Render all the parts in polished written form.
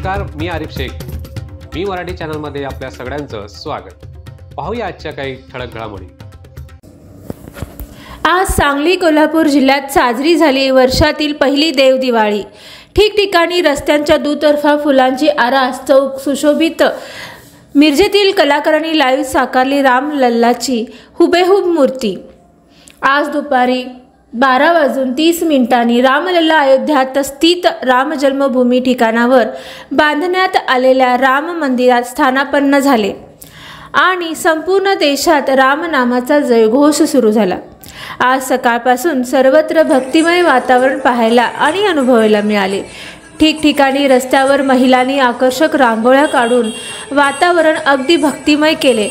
नमस्कार, मी आरिफ शेख. मी मराठी चॅनलमध्ये आपल्या सगळ्यांचं स्वागत. पाहूया आजच्या काही ठळक घडामोडी. आज सांगली कोल्हापूर जिल्ह्यात साजरी झाली वर्षातील पहिली देव दिवाळी. ठिकठिकाणी रस्त्यांच्या दुतर्फा फुलांची आरास, चौक सुशोभित. मिरजेतील कलाकारांनी लाईव्ह साकारली राम लल्लाची हुबेहूब मूर्ती. आज दुपारी 12:30 रामलल्ला अयोध्यात स्थित राम जन्मभूमी ठिकाणावर बांधण्यात आलेल्या राम मंदिरात स्थानापन्न झाले आणि संपूर्ण देशात रामनामाचा जयघोष सुरू झाला. आज सकाळपासून सर्वत्र भक्तिमय वातावरण पाहायला आणि अनुभवायला मिळाले. ठिकठिकाणी रस्त्यावर महिलांनी आकर्षक रांगोळ्या काढून वातावरण अगदी भक्तिमय केले.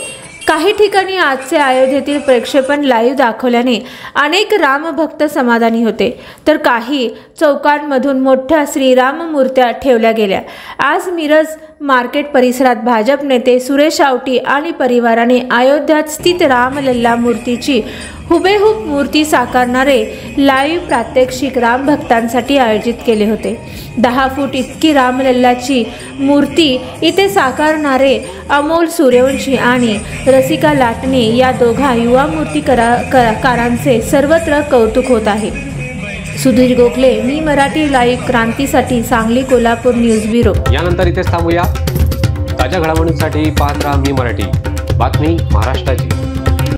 काही ठिकाणी आजचे अयोध्येतील प्रक्षेपण लाईव्ह दाखवल्याने अनेक रामभक्त समाधानी होते, तर काही चौकांमधून मोठ्या श्रीराम मूर्त्या ठेवल्या गेल्या. आज मिरज मार्केट परिसरात भाजप नेते सुरेश आवटी आणि परिवाराने अयोध्यात स्थित रामलल्ला मूर्तीची हुबेहूब मूर्ती साकारणारे लाईव्ह प्रात्यक्षिक रामभक्तांसाठी आयोजित केले होते. 10 फूट इतकी रामलल्लाची मूर्ती इथे साकारणारे अमोल सूर्यवंशी आणि रसिका लाटणे या दोघा युवा मूर्तिकारांचे सर्वत्र कौतुक होत आहे. सुधीर गोखले, मी मराठी लाईव्ह क्रांतीसाठी सांगली कोल्हापूर न्यूज ब्युरो. यानंतर इथेच थांबूया. ताज्या घडामोडींसाठी पाहत राहा मी मराठी, बातमी महाराष्ट्राची.